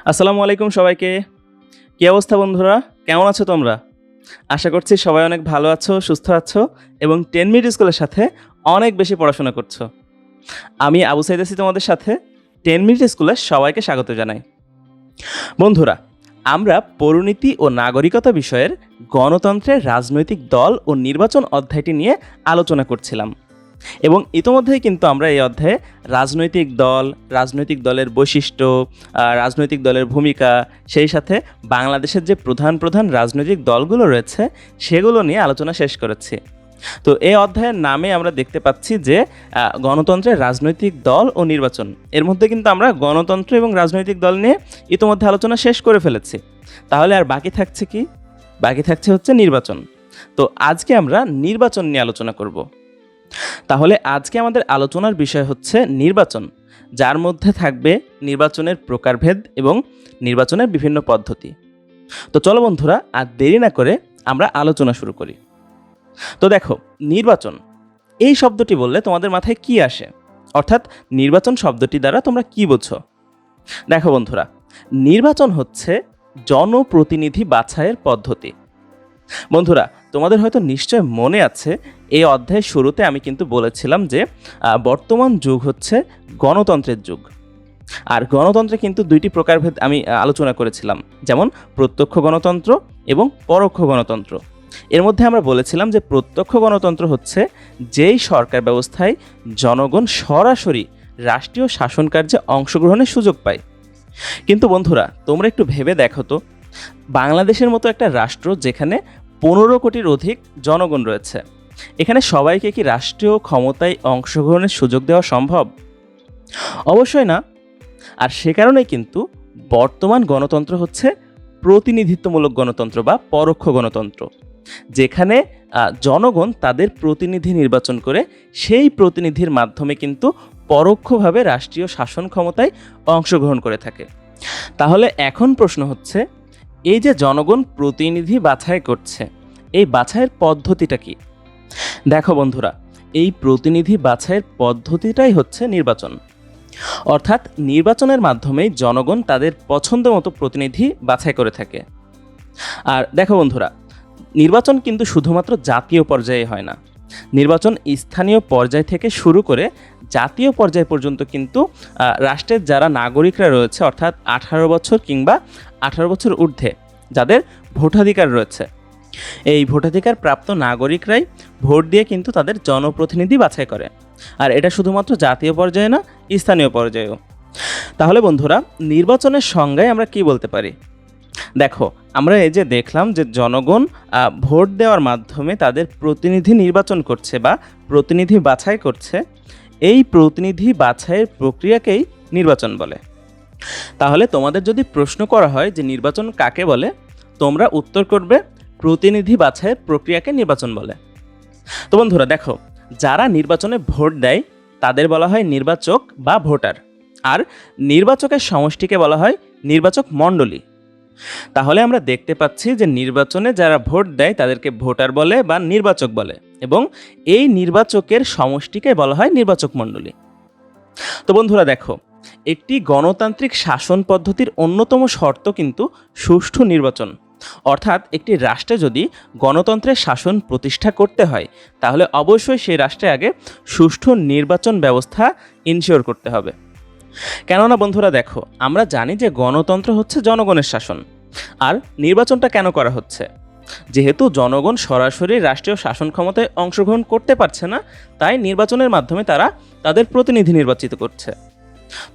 আসসালামু আলাইকুম সবাইকে। কি অবস্থা বন্ধুরা? কেমন আছো তোমরা? আশা করছি সবাই অনেক ভালো আছো, সুস্থ আছো এবং 10 মিনিট স্কুলের সাথে অনেক বেশি পড়াশোনা করছো। আমি আবু সাইদ আছি তোমাদের সাথে। 10 মিনিট স্কুলে সবাইকে স্বাগত জানাই। বন্ধুরা, আমরা পৌরনীতি ও নাগরিকতা বিষয়ের গণতন্ত্রের রাজনৈতিক দল ও নির্বাচন অধ্যায়টি নিয়ে আলোচনা করছিলাম এবং ইতোমধ্যেই কিন্তু আমরা এই অধ্যায়ে রাজনৈতিক দলের বৈশিষ্ট্য, রাজনৈতিক দলের ভূমিকা, সেই সাথে বাংলাদেশের যে প্রধান রাজনৈতিক দলগুলো রয়েছে সেগুলো নিয়ে আলোচনা শেষ করেছি। তো এই অধ্যায়ের নামে আমরা দেখতে পাচ্ছি যে গণতন্ত্রের রাজনৈতিক দল ও নির্বাচন। এর মধ্যে কিন্তু আমরা গণতন্ত্র এবং রাজনৈতিক দল নিয়ে ইতোমধ্যে আলোচনা শেষ করে ফেলেছি। তাহলে আর বাকি থাকছে কি? বাকি থাকছে হচ্ছে নির্বাচন। তো আজকে আমরা নির্বাচন নিয়ে আলোচনা করব। তাহলে আজকে আমাদের আলোচনার বিষয় হচ্ছে নির্বাচন, যার মধ্যে থাকবে নির্বাচনের প্রকারভেদ এবং নির্বাচনের বিভিন্ন পদ্ধতি। তো চলো বন্ধুরা, আর দেরি না করে আমরা আলোচনা শুরু করি। তো দেখো, নির্বাচন এই শব্দটি বললে তোমাদের মাথায় কি আসে, অর্থাৎ নির্বাচন শব্দটি দ্বারা তোমরা কি বোঝো? দেখো বন্ধুরা, নির্বাচন হচ্ছে জনপ্রতিনিধি বাছাইয়ের পদ্ধতি। বন্ধুরা, তোমাদের হয়তো নিশ্চয় মনে আছে এই অধ্যায়ের শুরুতে আমি কিন্তু বলেছিলাম যে বর্তমান যুগ হচ্ছে গণতন্ত্রের যুগ। আর গণতন্ত্রে কিন্তু দুইটি প্রকারভেদ আমি আলোচনা করেছিলাম, যেমন প্রত্যক্ষ গণতন্ত্র এবং পরোক্ষ গণতন্ত্র। এর মধ্যে আমরা বলেছিলাম যে প্রত্যক্ষ গণতন্ত্র হচ্ছে যেই সরকার ব্যবস্থায় জনগণ সরাসরি রাষ্ট্রীয় শাসন কার্যে অংশগ্রহণের সুযোগ পায়। কিন্তু বন্ধুরা, তোমরা একটু ভেবে দেখো তো, বাংলাদেশের মতো একটা রাষ্ট্র যেখানে 15 কোটির অধিক জনগণ রয়েছে, এখানে সবাইকে কি রাষ্ট্রীয় ক্ষমতায় অংশগ্রহণের সুযোগ দেওয়া সম্ভব? অবশ্যই না। আর সে কারণেই কিন্তু বর্তমান গণতন্ত্র হচ্ছে প্রতিনিধিত্বমূলক গণতন্ত্র বা পরোক্ষ গণতন্ত্র, যেখানে জনগণ তাদের প্রতিনিধি নির্বাচন করে সেই প্রতিনিধির মাধ্যমে কিন্তু পরোক্ষভাবে রাষ্ট্রীয় শাসন ক্ষমতায় অংশগ্রহণ করে থাকে। তাহলে এখন প্রশ্ন হচ্ছে, এই যে জনগণ প্রতিনিধি বাছাই করছে, এই বাছাইয়ের পদ্ধতিটা কি? দেখো বন্ধুরা, এই প্রতিনিধি বাছাইয়ের পদ্ধতিটাই হচ্ছে নির্বাচন। অর্থাৎ নির্বাচনের মাধ্যমেই জনগণ তাদের পছন্দ মতো প্রতিনিধি বাছাই করে থাকে। আর দেখো বন্ধুরা, নির্বাচন কিন্তু শুধুমাত্র জাতীয় পর্যায়ে হয় না। নির্বাচন স্থানীয় পর্যায় থেকে শুরু করে জাতীয় পর্যায় পর্যন্ত কিন্তু রাষ্ট্রের যারা নাগরিকরা রয়েছে, অর্থাৎ 18 বছর কিংবা 18 বছর ঊর্ধ্বে যাদের ভোটাধিকার রয়েছে, এই ভোটাধিকার প্রাপ্ত নাগরিকরাই ভোট দিয়ে কিন্তু তাদের জনপ্রতিনিধি বাছাই করে। আর এটা শুধুমাত্র জাতীয় পর্যায়ে না, স্থানীয় পর্যায়েও। তাহলে বন্ধুরা, নির্বাচনের সংজ্ঞায় আমরা কি বলতে পারি? দেখো, আমরা এই যে দেখলাম যে জনগণ ভোট দেওয়ার মাধ্যমে তাদের প্রতিনিধি নির্বাচন করছে বা প্রতিনিধি বাছাই করছে, এই প্রতিনিধি বাছাইয়ের প্রক্রিয়াকেই নির্বাচন বলে। তাহলে তোমাদের যদি প্রশ্ন করা হয় যে নির্বাচন কাকে বলে, তোমরা উত্তর করবে প্রতিনিধি বাছাইয়ের প্রক্রিয়াকে নির্বাচন বলে। তো বন্ধুরা দেখো, যারা নির্বাচনে ভোট দেয় তাদের বলা হয় নির্বাচক বা ভোটার, আর নির্বাচকের সমষ্টিকে বলা হয় নির্বাচক মণ্ডলী। তাহলে আমরা দেখতে পাচ্ছি যে নির্বাচনে যারা ভোট দেয় তাদেরকে ভোটার বলে বা নির্বাচক বলে, এবং এই নির্বাচকের সমষ্টিকে বলা হয় নির্বাচক মণ্ডলী। তো বন্ধুরা দেখো, একটি গণতান্ত্রিক শাসন পদ্ধতির অন্যতম শর্ত কিন্তু সুষ্ঠু নির্বাচন। অর্থাৎ একটি রাষ্ট্রে যদি গণতন্ত্রের শাসন প্রতিষ্ঠা করতে হয়, তাহলে অবশ্যই সেই রাষ্ট্রে আগে সুষ্ঠু নির্বাচন ব্যবস্থা ইনশিওর করতে হবে। কেননা বন্ধুরা দেখো, আমরা জানি যে গণতন্ত্র হচ্ছে জনগণের শাসন। আর নির্বাচনটা কেন করা হচ্ছে? যেহেতু জনগণ সরাসরি রাষ্ট্রীয় শাসন ক্ষমতায় অংশগ্রহণ করতে পারছে না, তাই নির্বাচনের মাধ্যমে তারা তাদের প্রতিনিধি নির্বাচিত করছে।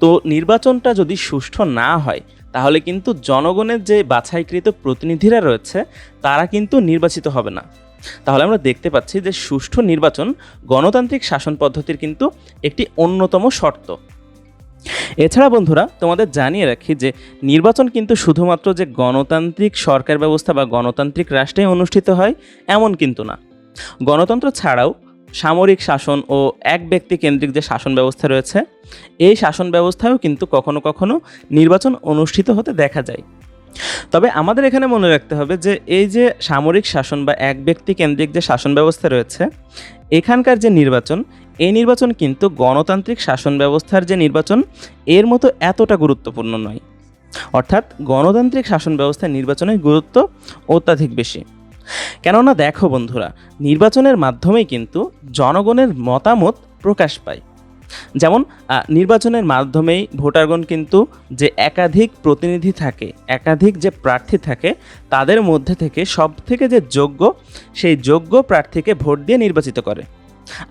তো নির্বাচনটা যদি সুষ্ঠু না হয়, তাহলে কিন্তু জনগণের যে বাছাইকৃত প্রতিনিধিরা রয়েছে তারা কিন্তু নির্বাচিত হবে না। তাহলে আমরা দেখতে পাচ্ছি যে সুষ্ঠু নির্বাচন গণতান্ত্রিক শাসন পদ্ধতির কিন্তু একটি অন্যতম শর্ত। এছাড়া বন্ধুরা, তোমাদের জানিয়ে রাখি যে নির্বাচন কিন্তু শুধুমাত্র যে গণতান্ত্রিক সরকার ব্যবস্থা বা গণতান্ত্রিক রাষ্ট্রে অনুষ্ঠিত হয় এমন কিন্তু না। গণতন্ত্র ছাড়াও সামরিক শাসন ও এক ব্যক্তি কেন্দ্রিক যে শাসন ব্যবস্থা রয়েছে, এই শাসন ব্যবস্থায়ও কিন্তু কখনো কখনো নির্বাচন অনুষ্ঠিত হতে দেখা যায়। তবে আমাদের এখানে মনে রাখতে হবে যে এই যে সামরিক শাসন বা এক ব্যক্তি কেন্দ্রিক যে শাসন ব্যবস্থা রয়েছে, এখানকার যে নির্বাচন, এই নির্বাচন কিন্তু গণতান্ত্রিক শাসন ব্যবস্থার যে নির্বাচন এর মতো এতটা গুরুত্বপূর্ণ নয়। অর্থাৎ গণতান্ত্রিক শাসন ব্যবস্থায় নির্বাচনের গুরুত্ব অত্যাধিক বেশি। কেননা দেখো বন্ধুরা, নির্বাচনের মাধ্যমেই কিন্তু জনগণের মতামত প্রকাশ পায়। যেমন নির্বাচনের মাধ্যমেই ভোটারগণ কিন্তু যে একাধিক প্রতিনিধি থাকে, একাধিক যে প্রার্থী থাকে, তাদের মধ্যে থেকে সব থেকে যে যোগ্য, সেই যোগ্য প্রার্থীকে ভোট দিয়ে নির্বাচিত করে।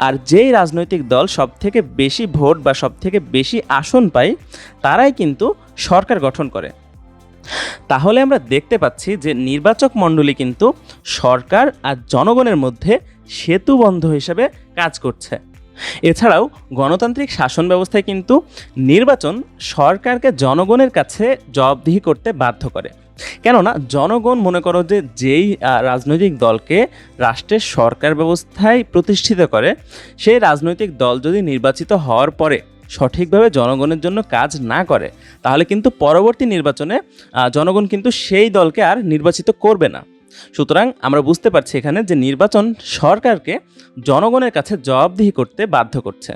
আর যেই রাজনৈতিক দল সব থেকে বেশি ভোট বা সব থেকে বেশি আসন পায়, তারাই কিন্তু সরকার গঠন করে। তাহলে আমরা দেখতে পাচ্ছি যে নির্বাচক মণ্ডলী কিন্তু সরকার আর জনগণের মধ্যে সেতুবন্ধ হিসেবে কাজ করছে। এছাড়াও গণতান্ত্রিক শাসন ব্যবস্থায় কিন্তু নির্বাচন সরকারকে জনগণের কাছে জবাবদিহি করতে বাধ্য করে। কেননা জনগণ মনে করো যে যেই রাজনৈতিক দলকে রাষ্ট্রের সরকার ব্যবস্থায় প্রতিষ্ঠিত করে, সেই রাজনৈতিক দল যদি নির্বাচিত হওয়ার পরে সঠিকভাবে জনগণের জন্য কাজ না করে, তাহলে কিন্তু পরবর্তী নির্বাচনে জনগণ কিন্তু সেই দলকে আর নির্বাচিত করবে না। সুতরাং আমরা বুঝতে পারছি এখানে যে নির্বাচন সরকারকে জনগণের কাছে জবাবদিহি করতে বাধ্য করছে।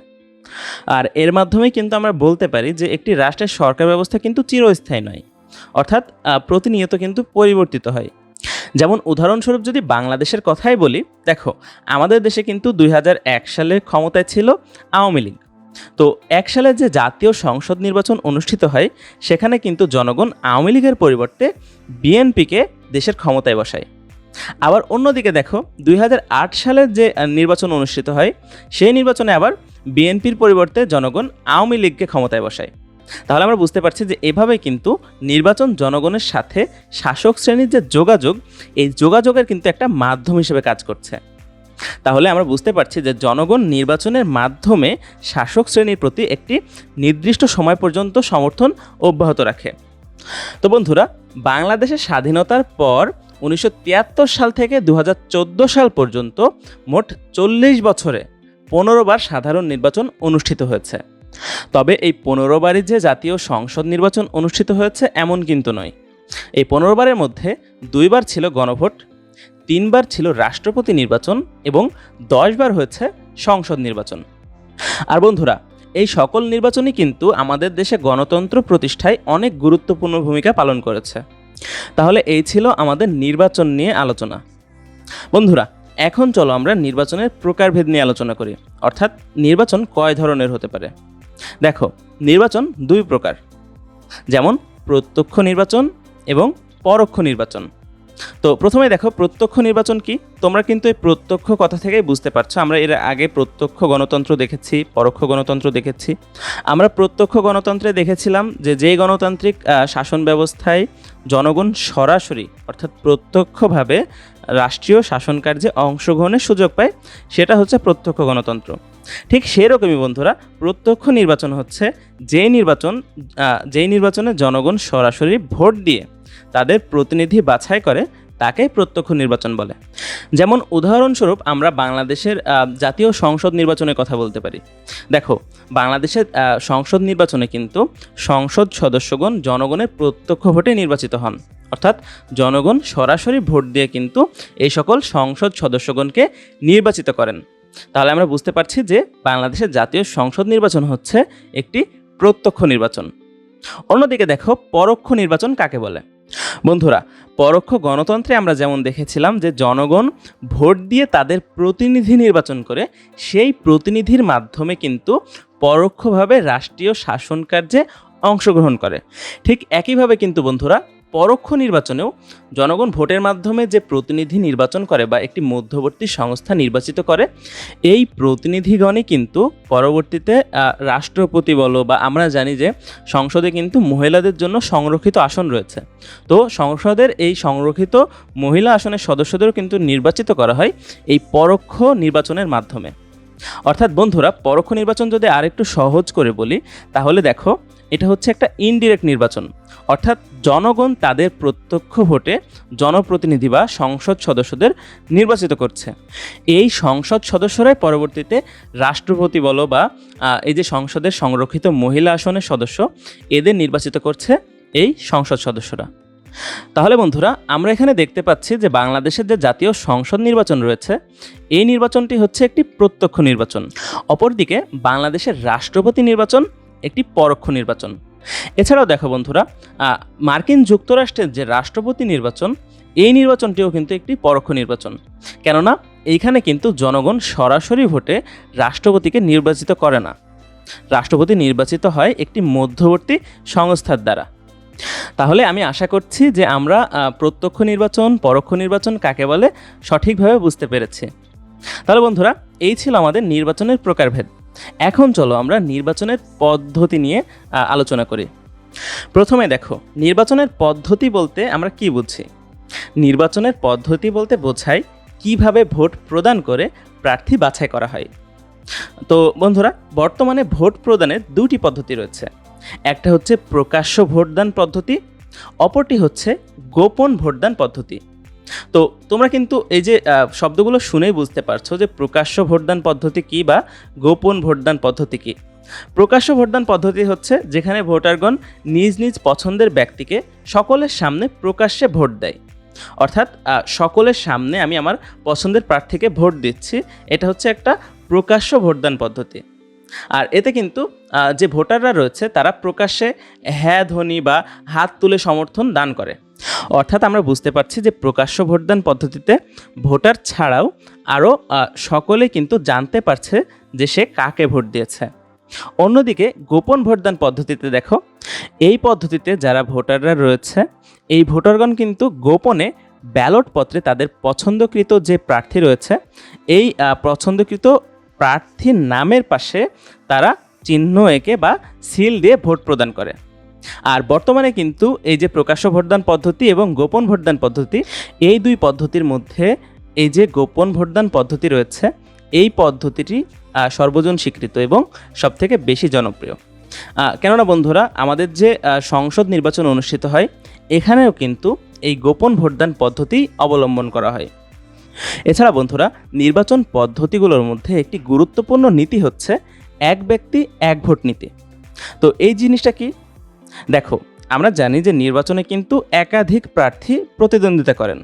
আর এর মাধ্যমে কিন্তু আমরা বলতে পারি যে একটি রাষ্ট্রের সরকার ব্যবস্থা কিন্তু চিরস্থায়ী নয়, অর্থাৎ প্রতিনিয়ত কিন্তু পরিবর্তিত হয়। যেমন উদাহরণস্বরূপ যদি বাংলাদেশের কথাই বলি, দেখো আমাদের দেশে কিন্তু 2001 সালে ক্ষমতায় ছিল আওয়ামী লীগ। তো 1 সালে যে জাতীয় সংসদ নির্বাচন অনুষ্ঠিত হয়, সেখানে কিন্তু জনগণ আওয়ামী লীগের পরিবর্তে বিএনপিকে দেশের ক্ষমতায় বসায়। আবার অন্যদিকে দেখো 2008 সালের যে নির্বাচন অনুষ্ঠিত হয়, সেই নির্বাচনে আবার বিএনপির পরিবর্তে জনগণ আওয়ামী লীগকে ক্ষমতায় বসায়। তাহলে আমরা বুঝতে পারছি যে এভাবে কিন্তু নির্বাচন জনগণের সাথে শাসক শ্রেণীর যে যোগাযোগ, এই যোগাযোগের কিন্তু একটা মাধ্যম হিসেবে কাজ করছে। তাহলে আমরা বুঝতে পারছি যে জনগণ নির্বাচনের মাধ্যমে শাসক শ্রেণীর প্রতি একটি নির্দিষ্ট সময় পর্যন্ত সমর্থন অব্যাহত রাখে। তো বন্ধুরা, বাংলাদেশের স্বাধীনতার পর 1973 সাল থেকে 2014 সাল পর্যন্ত মোট 40 বছরে 15 বার সাধারণ নির্বাচন অনুষ্ঠিত হয়েছে। তবে এই 15 বারই যে জাতীয় সংসদ নির্বাচন অনুষ্ঠিত হয়েছে এমন কিন্তু নয়। এই 15 বারের মধ্যে 2 বার ছিল গণভোট, 3 বার ছিল রাষ্ট্রপতি নির্বাচন এবং 10 বার হয়েছে সংসদ নির্বাচন। আর বন্ধুরা, এই সকল নির্বাচনই কিন্তু আমাদের দেশে গণতন্ত্র প্রতিষ্ঠায় অনেক গুরুত্বপূর্ণ ভূমিকা পালন করেছে। তাহলে এই ছিল আমাদের নির্বাচন নিয়ে আলোচনা। বন্ধুরা, এখন চলো আমরা নির্বাচনের প্রকারভেদ নিয়ে আলোচনা করি, অর্থাৎ নির্বাচন কয় ধরনের হতে পারে। দেখো, নির্বাচন 2 প্রকার, যেমন প্রত্যক্ষ নির্বাচন এবং পরোক্ষ নির্বাচন। তো প্রথমে দেখো প্রত্যক্ষ নির্বাচন কি। তোমরা কিন্তু এই প্রত্যক্ষ কথা থেকেই বুঝতে পারছো, আমরা এর আগে প্রত্যক্ষ গণতন্ত্র দেখেছি, পরোক্ষ গণতন্ত্র দেখেছি। আমরা প্রত্যক্ষ গণতন্ত্রে দেখেছিলাম যে গণতান্ত্রিক শাসন ব্যবস্থায় জনগণ সরাসরি অর্থাৎ প্রত্যক্ষভাবে রাষ্ট্রীয় শাসন কার্যে অংশগ্রহণের সুযোগ পায়, সেটা হচ্ছে প্রত্যক্ষ গণতন্ত্র। ঠিক সেরকমই বন্ধুরা, প্রত্যক্ষ নির্বাচন হচ্ছে যেই নির্বাচনে জনগণ সরাসরি ভোট দিয়ে তাদের প্রতিনিধি বাছাই করে, তাকেই প্রত্যক্ষ নির্বাচন বলে। যেমন উদাহরণস্বরূপ আমরা বাংলাদেশের জাতীয় সংসদ নির্বাচনের কথা বলতে পারি। দেখো, বাংলাদেশের সংসদ নির্বাচনে কিন্তু সংসদ সদস্যগণ জনগণের প্রত্যক্ষ ভোটে নির্বাচিত হন, অর্থাৎ জনগণ সরাসরি ভোট দিয়ে কিন্তু এই সকল সংসদ সদস্যগণকে নির্বাচিত করেন। তাহলে আমরা বুঝতে পারছি যে বাংলাদেশের জাতীয় সংসদ নির্বাচন হচ্ছে একটি প্রত্যক্ষ নির্বাচন। অন্যদিকে দেখো পরোক্ষ নির্বাচন কাকে বলে। বন্ধুরা, পরোক্ষ গণতন্ত্রে আমরা যেমন দেখেছিলাম যে জনগণ ভোট দিয়ে তাদের প্রতিনিধি নির্বাচন করে, সেই প্রতিনিধির মাধ্যমে কিন্তু পরোক্ষভাবে রাষ্ট্রীয় শাসন কার্যে অংশগ্রহণ করে। ঠিক একইভাবে কিন্তু বন্ধুরা পরোক্ষ নির্বাচনেও জনগণ ভোটের মাধ্যমে যে প্রতিনিধি নির্বাচন করে বা একটি মধ্যবর্তী সংস্থা নির্বাচিত করে, এই প্রতিনিধিগণই কিন্তু পরবর্তীতে রাষ্ট্রপতি বলো, বা আমরা জানি যে সংসদে কিন্তু মহিলাদের জন্য সংরক্ষিত আসন রয়েছে। তো সংসদের এই সংরক্ষিত মহিলা আসনের সদস্যদেরও কিন্তু নির্বাচিত করা হয় এই পরোক্ষ নির্বাচনের মাধ্যমে। অর্থাৎ বন্ধুরা, পরোক্ষ নির্বাচন যদি আরেকটু সহজ করে বলি, তাহলে দেখো এটা হচ্ছে একটা ইনডিরেক্ট নির্বাচন, অর্থাৎ জনগণ তাদের প্রত্যক্ষ ভোটে জনপ্রতিনিধি বা সংসদ সদস্যদের নির্বাচিত করছে। এই সংসদ সদস্যরাই পরবর্তীতে রাষ্ট্রপতি বলো বা এই যে সংসদের সংরক্ষিত মহিলা আসনের সদস্য, এদের নির্বাচিত করছে এই সংসদ সদস্যরা। তাহলে বন্ধুরা, আমরা এখানে দেখতে পাচ্ছি যে বাংলাদেশের যে জাতীয় সংসদ নির্বাচন রয়েছে, এই নির্বাচনটি হচ্ছে একটি প্রত্যক্ষ নির্বাচন। অপরদিকে বাংলাদেশের রাষ্ট্রপতি নির্বাচন একটি পরোক্ষ নির্বাচন। এছাড়াও দেখো বন্ধুরা, মার্কিন যুক্তরাষ্ট্রের যে রাষ্ট্রপতি নির্বাচন, এই নির্বাচনটিও কিন্তু একটি পরোক্ষ নির্বাচন। কেননা এইখানে কিন্তু জনগণ সরাসরি ভোটে রাষ্ট্রপতিকে নির্বাচিত করে না। রাষ্ট্রপতি নির্বাচিত হয় একটি মধ্যবর্তী সংস্থার দ্বারা। তাহলে আমি আশা করছি যে আমরা প্রত্যক্ষ নির্বাচন, পরোক্ষ নির্বাচন কাকে বলে সঠিকভাবে বুঝতে পেরেছি। তাহলে বন্ধুরা, এই ছিল আমাদের নির্বাচনের প্রকারভেদ। এখন চলো আমরা নির্বাচনের পদ্ধতি নিয়ে আলোচনা করি। প্রথমে দেখো, নির্বাচনের পদ্ধতি বলতে আমরা কি বুঝি? নির্বাচনের পদ্ধতি বলতে বোঝায় কিভাবে ভোট প্রদান করে প্রার্থী বাছাই করা হয়। তো বন্ধুরা, বর্তমানে ভোট প্রদানের দুটি পদ্ধতি রয়েছে। একটা হচ্ছে প্রকাশ্য ভোটদান পদ্ধতি, অপরটি হচ্ছে গোপন ভোটদান পদ্ধতি। তো তোমরা কিন্তু এই যে শব্দগুলো শুনেই বুঝতে পারছো যে প্রকাশ্য ভোটদান পদ্ধতি কী বা গোপন ভোটদান পদ্ধতি কী। প্রকাশ্য ভোটদান পদ্ধতি হচ্ছে যেখানে ভোটারগণ নিজ নিজ পছন্দের ব্যক্তিকে সকলের সামনে প্রকাশ্যে ভোট দেয়। অর্থাৎ সকলের সামনে আমি আমার পছন্দের প্রার্থীকে ভোট দিচ্ছি, এটা হচ্ছে একটা প্রকাশ্য ভোটদান পদ্ধতি। আর এতে কিন্তু যে ভোটাররা রয়েছে তারা প্রকাশ্যে হ্যাঁ ধ্বনি বা হাত তুলে সমর্থন দান করে। অর্থাৎ আমরা বুঝতে পারছি যে প্রকাশ্য ভোটদান পদ্ধতিতে ভোটার ছাড়াও আরও সকলে কিন্তু জানতে পারছে যে সে কাকে ভোট দিয়েছে। অন্যদিকে গোপন ভোটদান পদ্ধতিতে দেখো, এই পদ্ধতিতে যারা ভোটাররা রয়েছে এই ভোটারগণ কিন্তু গোপনে ব্যালট পত্রে তাদের পছন্দকৃত যে প্রার্থী রয়েছে এই পছন্দকৃত প্রার্থীর নামের পাশে তারা চিহ্ন এঁকে বা সিল দিয়ে ভোট প্রদান করে। আর বর্তমানে কিন্তু এই যে প্রকাশ্য ভোটদান পদ্ধতি এবং গোপন ভোটদান পদ্ধতি, এই দুই পদ্ধতির মধ্যে এই যে গোপন ভোটদান পদ্ধতি রয়েছে এই পদ্ধতিটি সর্বজন স্বীকৃত এবং সবথেকে বেশি জনপ্রিয়। কেননা বন্ধুরা, আমাদের যে সংসদ নির্বাচন অনুষ্ঠিত হয় এখানেও কিন্তু এই গোপন ভোটদান পদ্ধতি অবলম্বন করা হয়। এছাড়া বন্ধুরা, নির্বাচন পদ্ধতিগুলোর মধ্যে একটি গুরুত্বপূর্ণ নীতি হচ্ছে এক ব্যক্তি এক ভোট নীতি। তো এই জিনিসটা কি? দেখো, আমরা জানি যে নির্বাচনে কিন্তু একাধিক প্রার্থী প্রতিদ্বন্দ্বিতা করেন।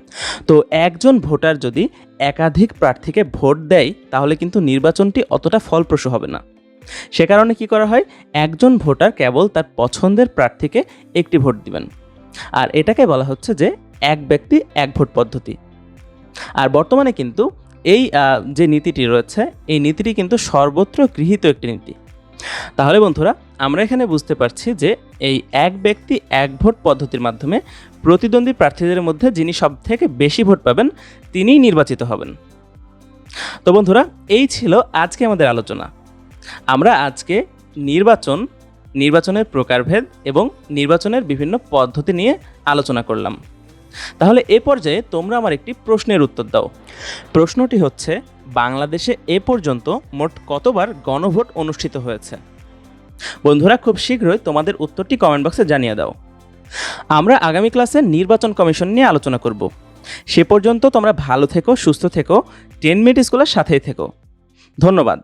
তো একজন ভোটার যদি একাধিক প্রার্থীকে ভোট দেয় তাহলে কিন্তু নির্বাচনটি অতটা ফলপ্রসূ হবে না। সে কারণে কি করা হয়, একজন ভোটার কেবল তার পছন্দের প্রার্থীকে একটি ভোট দিবেন। আর এটাকে বলা হচ্ছে যে এক ব্যক্তি এক ভোট পদ্ধতি। আর বর্তমানে কিন্তু এই যে নীতিটি রয়েছে এই নীতিটি কিন্তু সর্বত্র গৃহীত একটি নীতি। তাহলে বন্ধুরা, আমরা এখানে বুঝতে পারছি যে এই এক ব্যক্তি এক ভোট পদ্ধতির মাধ্যমে প্রতিদ্বন্দ্বী প্রার্থীদের মধ্যে যিনি সব থেকে বেশি ভোট পাবেন তিনিই নির্বাচিত হবেন। তো বন্ধুরা, এই ছিল আজকে আমাদের আলোচনা। আমরা আজকে নির্বাচনের প্রকারভেদ এবং নির্বাচনের বিভিন্ন পদ্ধতি নিয়ে আলোচনা করলাম। তাহলে এ পর্যায়ে তোমরা আমার একটি প্রশ্নের উত্তর দাও। প্রশ্নটি হচ্ছে, বাংলাদেশে এ পর্যন্ত মোট কতবার গণভোট অনুষ্ঠিত হয়েছে? বন্ধুরা, খুব শীঘ্রই তোমাদের উত্তরটি কমেন্ট বক্সে জানিয়ে দাও। আমরা আগামী ক্লাসে নির্বাচন কমিশন নিয়ে আলোচনা করব। সে পর্যন্ত তোমরা ভালো থেকো, সুস্থ থেকো, 10 মিনিট স্কুলের সাথেই থেকো। ধন্যবাদ।